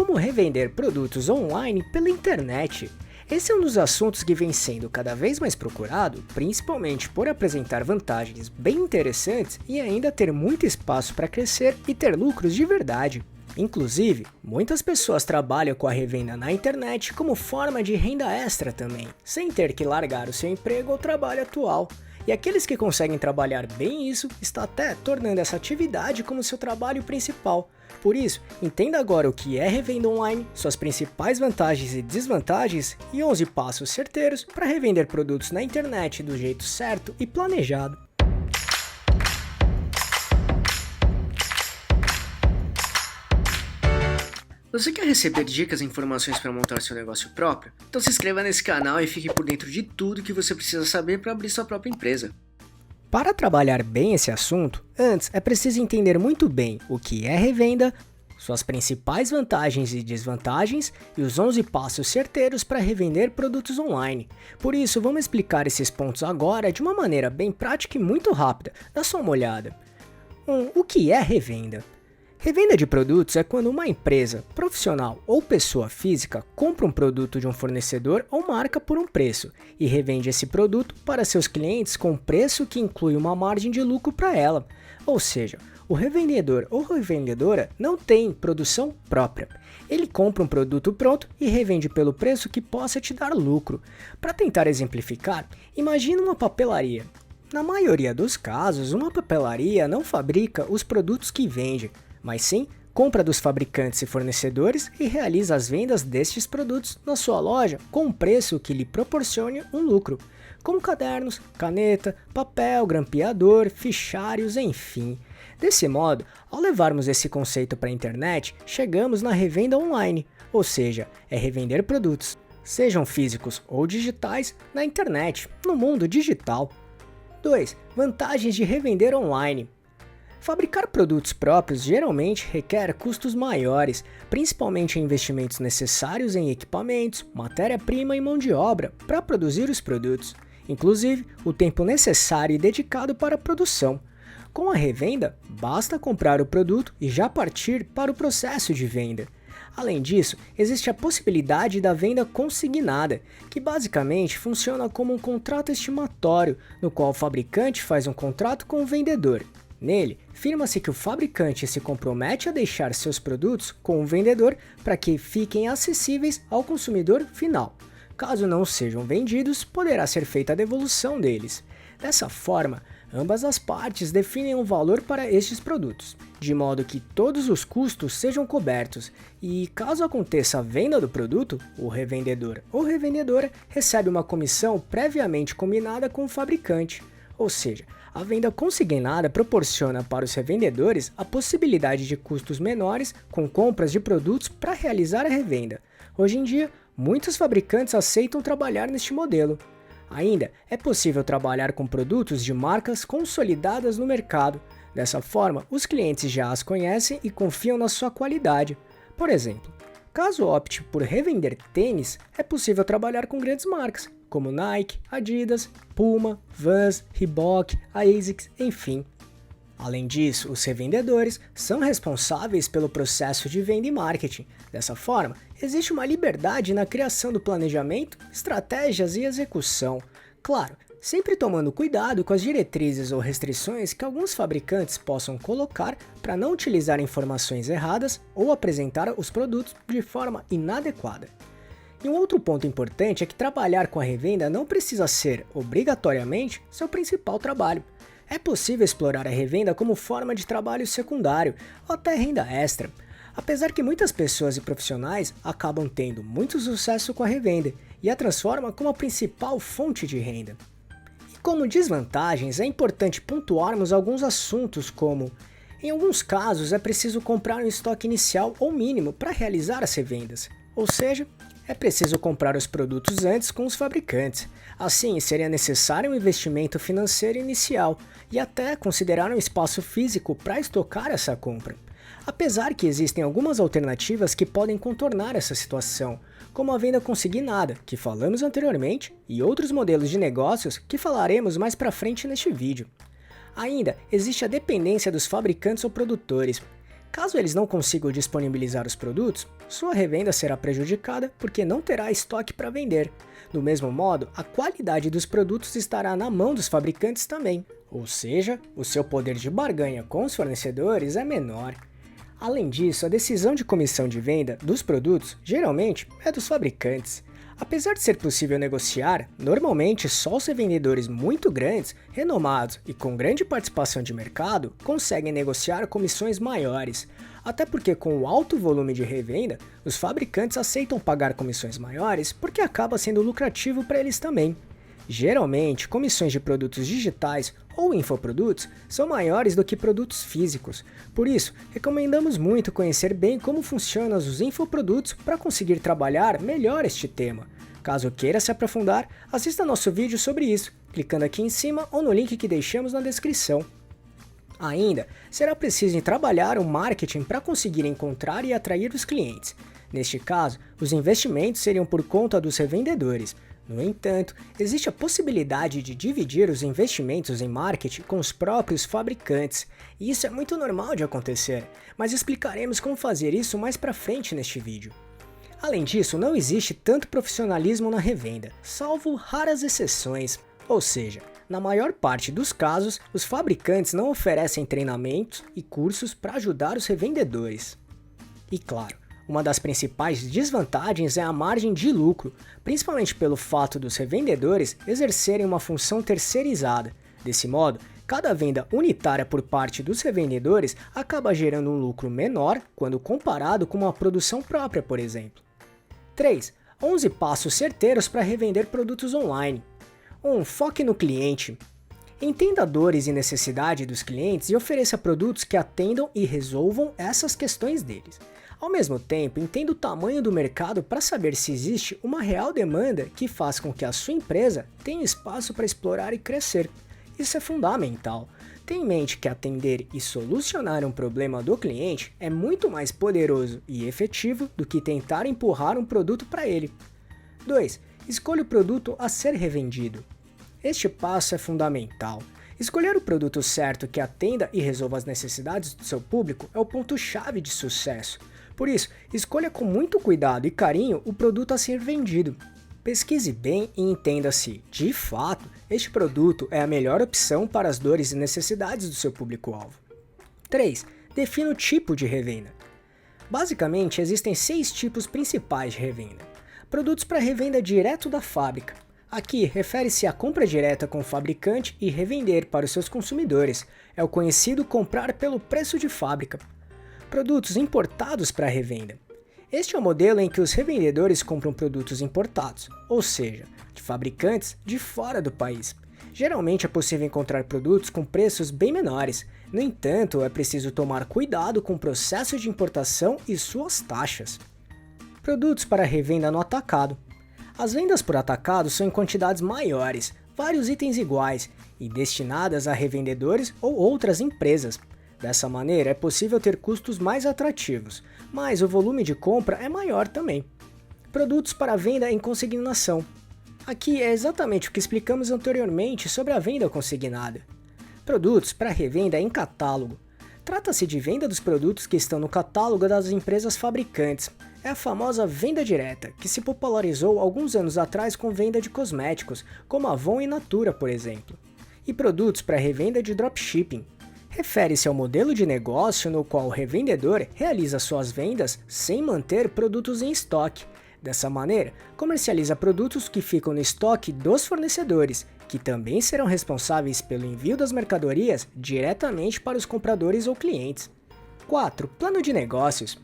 como revender produtos online pela internet. Esse é um dos assuntos que vem sendo cada vez mais procurado, principalmente por apresentar vantagens bem interessantes e ainda ter muito espaço para crescer e ter lucros de verdade. Inclusive, muitas pessoas trabalham com a revenda na internet como forma de renda extra também, sem ter que largar o seu emprego ou trabalho atual. E aqueles que conseguem trabalhar bem isso, está até tornando essa atividade como seu trabalho principal. Por isso, entenda agora o que é revenda online, suas principais vantagens e desvantagens e 11 passos certeiros para revender produtos na internet do jeito certo e planejado. Você quer receber dicas e informações para montar seu negócio próprio? Então se inscreva nesse canal e fique por dentro de tudo que você precisa saber para abrir sua própria empresa. Para trabalhar bem esse assunto, antes é preciso entender muito bem o que é revenda, suas principais vantagens e desvantagens e os 11 passos certeiros para revender produtos online. Por isso, vamos explicar esses pontos agora de uma maneira bem prática e muito rápida. Dá só uma olhada. O que é revenda? Revenda de produtos é quando uma empresa, profissional ou pessoa física compra um produto de um fornecedor ou marca por um preço e revende esse produto para seus clientes com um preço que inclui uma margem de lucro para ela. Ou seja, o revendedor ou revendedora não tem produção própria. Ele compra um produto pronto e revende pelo preço que possa te dar lucro. Para tentar exemplificar, imagine uma papelaria. Na maioria dos casos, uma papelaria não fabrica os produtos que vende, mas sim compra dos fabricantes e fornecedores e realiza as vendas destes produtos na sua loja com um preço que lhe proporcione um lucro, como cadernos, caneta, papel, grampeador, fichários, enfim. Desse modo, ao levarmos esse conceito para a internet, chegamos na revenda online, ou seja, é revender produtos, sejam físicos ou digitais, na internet, no mundo digital. 2. Vantagens de revender online. Fabricar produtos próprios geralmente requer custos maiores, principalmente em investimentos necessários em equipamentos, matéria-prima e mão de obra para produzir os produtos, inclusive o tempo necessário e dedicado para a produção. Com a revenda, basta comprar o produto e já partir para o processo de venda. Além disso, existe a possibilidade da venda consignada, que basicamente funciona como um contrato estimatório, no qual o fabricante faz um contrato com o vendedor. Nele, afirma-se que o fabricante se compromete a deixar seus produtos com o vendedor para que fiquem acessíveis ao consumidor final. Caso não sejam vendidos, poderá ser feita a devolução deles. Dessa forma, ambas as partes definem um valor para estes produtos, de modo que todos os custos sejam cobertos e, caso aconteça a venda do produto, o revendedor ou revendedora recebe uma comissão previamente combinada com o fabricante. Ou seja, a venda consignada proporciona para os revendedores a possibilidade de custos menores com compras de produtos para realizar a revenda. Hoje em dia, muitos fabricantes aceitam trabalhar neste modelo. Ainda é possível trabalhar com produtos de marcas consolidadas no mercado. Dessa forma, os clientes já as conhecem e confiam na sua qualidade. Por exemplo, caso opte por revender tênis, é possível trabalhar com grandes marcas, como Nike, Adidas, Puma, Vans, Reebok, ASICS, enfim. Além disso, os revendedores são responsáveis pelo processo de venda e marketing. Dessa forma, existe uma liberdade na criação do planejamento, estratégias e execução. Claro, sempre tomando cuidado com as diretrizes ou restrições que alguns fabricantes possam colocar para não utilizar informações erradas ou apresentar os produtos de forma inadequada. E um outro ponto importante é que trabalhar com a revenda não precisa ser, obrigatoriamente, seu principal trabalho. É possível explorar a revenda como forma de trabalho secundário ou até renda extra, apesar que muitas pessoas e profissionais acabam tendo muito sucesso com a revenda e a transformam como a principal fonte de renda. E como desvantagens, é importante pontuarmos alguns assuntos como: em alguns casos é preciso comprar um estoque inicial ou mínimo para realizar as revendas, ou seja, é preciso comprar os produtos antes com os fabricantes. Assim, seria necessário um investimento financeiro inicial e até considerar um espaço físico para estocar essa compra. Apesar que existem algumas alternativas que podem contornar essa situação, como a venda consignada, que falamos anteriormente, e outros modelos de negócios que falaremos mais para frente neste vídeo. Ainda existe a dependência dos fabricantes ou produtores. Caso eles não consigam disponibilizar os produtos, sua revenda será prejudicada porque não terá estoque para vender. Do mesmo modo, a qualidade dos produtos estará na mão dos fabricantes também, ou seja, o seu poder de barganha com os fornecedores é menor. Além disso, a decisão de comissão de venda dos produtos geralmente é dos fabricantes. Apesar de ser possível negociar, normalmente só os revendedores muito grandes, renomados e com grande participação de mercado conseguem negociar comissões maiores. Até porque com o alto volume de revenda, os fabricantes aceitam pagar comissões maiores porque acaba sendo lucrativo para eles também. Geralmente, comissões de produtos digitais ou infoprodutos são maiores do que produtos físicos. Por isso, recomendamos muito conhecer bem como funcionam os infoprodutos para conseguir trabalhar melhor este tema. Caso queira se aprofundar, assista nosso vídeo sobre isso, clicando aqui em cima ou no link que deixamos na descrição. Ainda, será preciso trabalhar o marketing para conseguir encontrar e atrair os clientes. Neste caso, os investimentos seriam por conta dos revendedores. No entanto, existe a possibilidade de dividir os investimentos em marketing com os próprios fabricantes, e isso é muito normal de acontecer, mas explicaremos como fazer isso mais pra frente neste vídeo. Além disso, não existe tanto profissionalismo na revenda, salvo raras exceções, ou seja, na maior parte dos casos, os fabricantes não oferecem treinamentos e cursos para ajudar os revendedores. E claro, uma das principais desvantagens é a margem de lucro, principalmente pelo fato dos revendedores exercerem uma função terceirizada. Desse modo, cada venda unitária por parte dos revendedores acaba gerando um lucro menor quando comparado com uma produção própria, por exemplo. 3. 11 passos certeiros para revender produtos online. 1. Foque no cliente. Entenda dores e necessidades dos clientes e ofereça produtos que atendam e resolvam essas questões deles. Ao mesmo tempo, entenda o tamanho do mercado para saber se existe uma real demanda que faz com que a sua empresa tenha espaço para explorar e crescer. Isso é fundamental. Tenha em mente que atender e solucionar um problema do cliente é muito mais poderoso e efetivo do que tentar empurrar um produto para ele. 2. Escolha o produto a ser revendido. Este passo é fundamental. Escolher o produto certo que atenda e resolva as necessidades do seu público é o ponto-chave de sucesso. Por isso, escolha com muito cuidado e carinho o produto a ser vendido. Pesquise bem e entenda se, de fato, este produto é a melhor opção para as dores e necessidades do seu público-alvo. 3. Defina o tipo de revenda. Basicamente, existem 6 tipos principais de revenda. Produtos para revenda direto da fábrica. Aqui, refere-se à compra direta com o fabricante e revender para os seus consumidores. É o conhecido comprar pelo preço de fábrica. Produtos importados para revenda. Este é o modelo em que os revendedores compram produtos importados, ou seja, de fabricantes de fora do país. Geralmente é possível encontrar produtos com preços bem menores, no entanto, é preciso tomar cuidado com o processo de importação e suas taxas. Produtos para revenda no atacado. As vendas por atacado são em quantidades maiores, vários itens iguais, e destinadas a revendedores ou outras empresas. Dessa maneira, é possível ter custos mais atrativos, mas o volume de compra é maior também. Produtos para venda em consignação. Aqui é exatamente o que explicamos anteriormente sobre a venda consignada. Produtos para revenda em catálogo. Trata-se de venda dos produtos que estão no catálogo das empresas fabricantes. É a famosa venda direta, que se popularizou alguns anos atrás com venda de cosméticos, como Avon e Natura, por exemplo. E produtos para revenda de dropshipping. Refere-se ao modelo de negócio no qual o revendedor realiza suas vendas sem manter produtos em estoque. Dessa maneira, comercializa produtos que ficam no estoque dos fornecedores, que também serão responsáveis pelo envio das mercadorias diretamente para os compradores ou clientes. 4. Plano de negócios.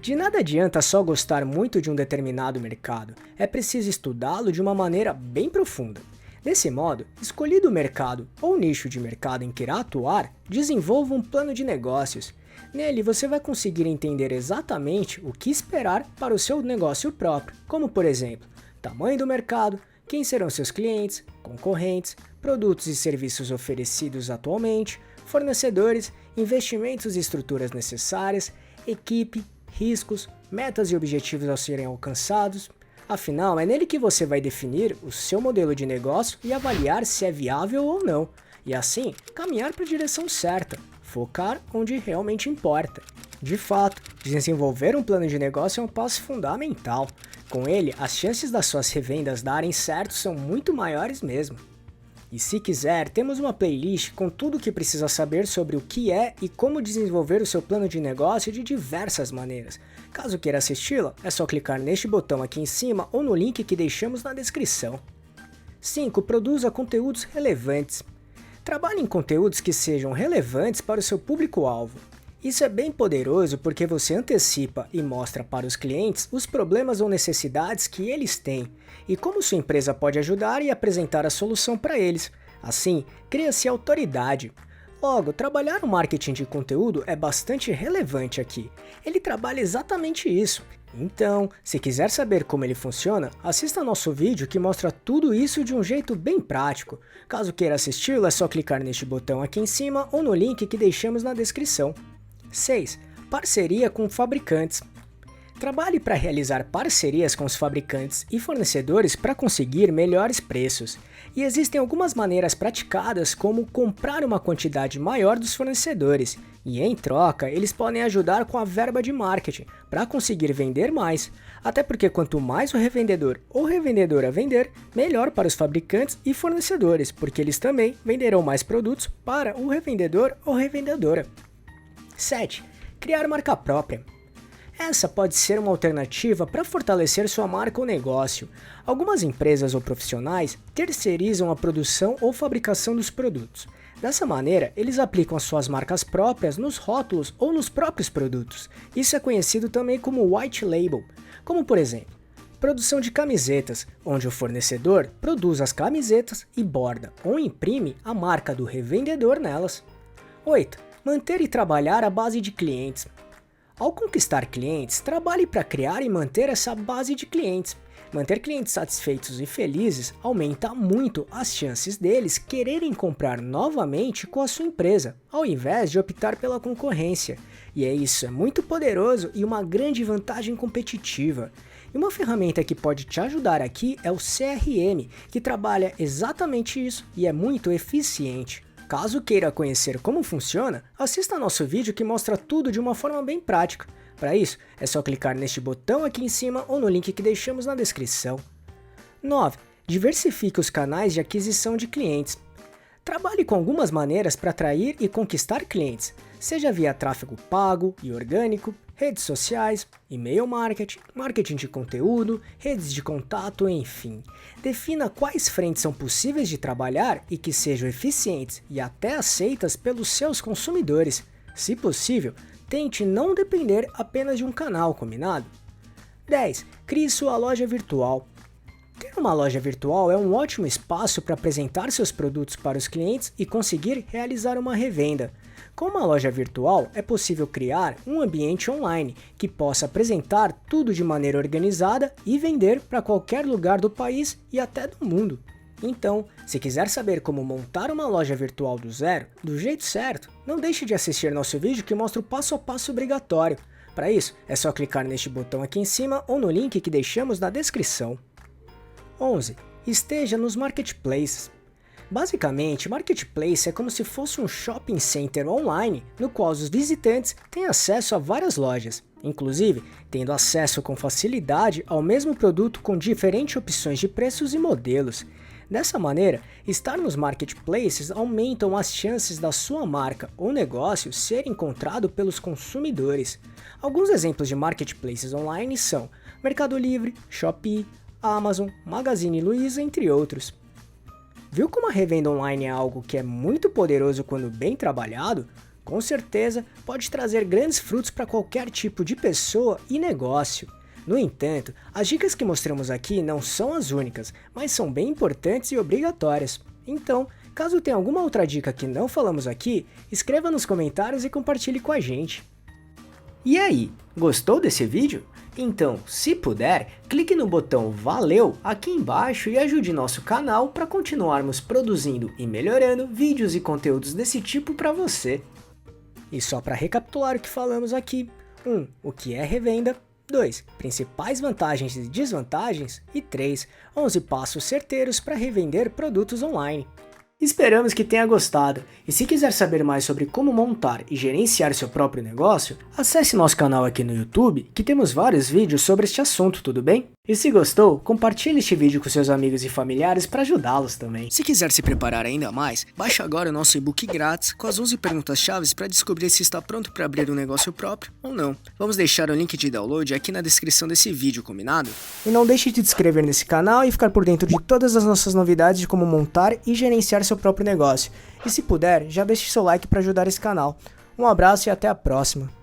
De nada adianta só gostar muito de um determinado mercado, é preciso estudá-lo de uma maneira bem profunda. Desse modo, escolhido o mercado ou nicho de mercado em que irá atuar, desenvolva um plano de negócios. Nele você vai conseguir entender exatamente o que esperar para o seu negócio próprio, como por exemplo, tamanho do mercado, quem serão seus clientes, concorrentes, produtos e serviços oferecidos atualmente, fornecedores, investimentos e estruturas necessárias, equipe, riscos, metas e objetivos a serem alcançados. Afinal, é nele que você vai definir o seu modelo de negócio e avaliar se é viável ou não, e assim caminhar para a direção certa, focar onde realmente importa. De fato, desenvolver um plano de negócio é um passo fundamental. Com ele, as chances das suas revendas darem certo são muito maiores mesmo. E se quiser, temos uma playlist com tudo o que precisa saber sobre o que é e como desenvolver o seu plano de negócio de diversas maneiras. Caso queira assisti-la, é só clicar neste botão aqui em cima ou no link que deixamos na descrição. 5. Produza conteúdos relevantes. Trabalhe em conteúdos que sejam relevantes para o seu público-alvo. Isso é bem poderoso porque você antecipa e mostra para os clientes os problemas ou necessidades que eles têm e como sua empresa pode ajudar e apresentar a solução para eles. Assim, cria-se autoridade. Logo, trabalhar o marketing de conteúdo é bastante relevante aqui. Ele trabalha exatamente isso. Então, se quiser saber como ele funciona, assista nosso vídeo que mostra tudo isso de um jeito bem prático. Caso queira assisti-lo, é só clicar neste botão aqui em cima ou no link que deixamos na descrição. 6. Parceria com fabricantes. Trabalhe para realizar parcerias com os fabricantes e fornecedores para conseguir melhores preços. E existem algumas maneiras praticadas como comprar uma quantidade maior dos fornecedores e em troca eles podem ajudar com a verba de marketing para conseguir vender mais. Até porque quanto mais o revendedor ou revendedora vender, melhor para os fabricantes e fornecedores, porque eles também venderão mais produtos para o revendedor ou revendedora. 7. Criar marca própria. Essa pode ser uma alternativa para fortalecer sua marca ou negócio. Algumas empresas ou profissionais terceirizam a produção ou fabricação dos produtos. Dessa maneira, eles aplicam as suas marcas próprias nos rótulos ou nos próprios produtos. Isso é conhecido também como white label, como por exemplo, produção de camisetas, onde o fornecedor produz as camisetas e borda ou imprime a marca do revendedor nelas. 8. Manter e trabalhar a base de clientes. Ao conquistar clientes, trabalhe para criar e manter essa base de clientes. Manter clientes satisfeitos e felizes aumenta muito as chances deles quererem comprar novamente com a sua empresa, ao invés de optar pela concorrência. E isso é muito poderoso e uma grande vantagem competitiva. E uma ferramenta que pode te ajudar aqui é o CRM, que trabalha exatamente isso e é muito eficiente. Caso queira conhecer como funciona, assista nosso vídeo que mostra tudo de uma forma bem prática. Para isso, é só clicar neste botão aqui em cima ou no link que deixamos na descrição. 9. Diversifique os canais de aquisição de clientes. Trabalhe com algumas maneiras para atrair e conquistar clientes, seja via tráfego pago e orgânico, redes sociais, e-mail marketing, marketing de conteúdo, redes de contato, enfim. Defina quais frentes são possíveis de trabalhar e que sejam eficientes e até aceitas pelos seus consumidores. Se possível, tente não depender apenas de um canal, combinado? 10. Crie sua loja virtual. Ter uma loja virtual é um ótimo espaço para apresentar seus produtos para os clientes e conseguir realizar uma revenda. Com uma loja virtual, é possível criar um ambiente online que possa apresentar tudo de maneira organizada e vender para qualquer lugar do país e até do mundo. Então, se quiser saber como montar uma loja virtual do zero, do jeito certo, não deixe de assistir nosso vídeo que mostra o passo a passo obrigatório. Para isso, é só clicar neste botão aqui em cima ou no link que deixamos na descrição. 11. Esteja nos marketplaces. Basicamente, marketplace é como se fosse um shopping center online, no qual os visitantes têm acesso a várias lojas, inclusive tendo acesso com facilidade ao mesmo produto com diferentes opções de preços e modelos. Dessa maneira, estar nos marketplaces aumentam as chances da sua marca ou negócio ser encontrado pelos consumidores. Alguns exemplos de marketplaces online são Mercado Livre, Shopee, Amazon, Magazine Luiza, entre outros. Viu como a revenda online é algo que é muito poderoso quando bem trabalhado? Com certeza pode trazer grandes frutos para qualquer tipo de pessoa e negócio. No entanto, as dicas que mostramos aqui não são as únicas, mas são bem importantes e obrigatórias. Então, caso tenha alguma outra dica que não falamos aqui, escreva nos comentários e compartilhe com a gente. E aí, gostou desse vídeo? Então, se puder, clique no botão Valeu aqui embaixo e ajude nosso canal para continuarmos produzindo e melhorando vídeos e conteúdos desse tipo para você. E só para recapitular o que falamos aqui: 1. O que é revenda? 2. Principais vantagens e desvantagens? E 3. 11 passos certeiros para revender produtos online. Esperamos que tenha gostado, e se quiser saber mais sobre como montar e gerenciar seu próprio negócio, acesse nosso canal aqui no YouTube, que temos vários vídeos sobre este assunto, tudo bem? E se gostou, compartilhe este vídeo com seus amigos e familiares para ajudá-los também. Se quiser se preparar ainda mais, baixe agora o nosso e-book grátis com as 11 perguntas-chave para descobrir se está pronto para abrir um negócio próprio ou não. Vamos deixar o link de download aqui na descrição desse vídeo, combinado? E não deixe de se inscrever nesse canal e ficar por dentro de todas as nossas novidades de como montar e gerenciar seu próprio negócio. E se puder, já deixe seu like para ajudar esse canal. Um abraço e até a próxima.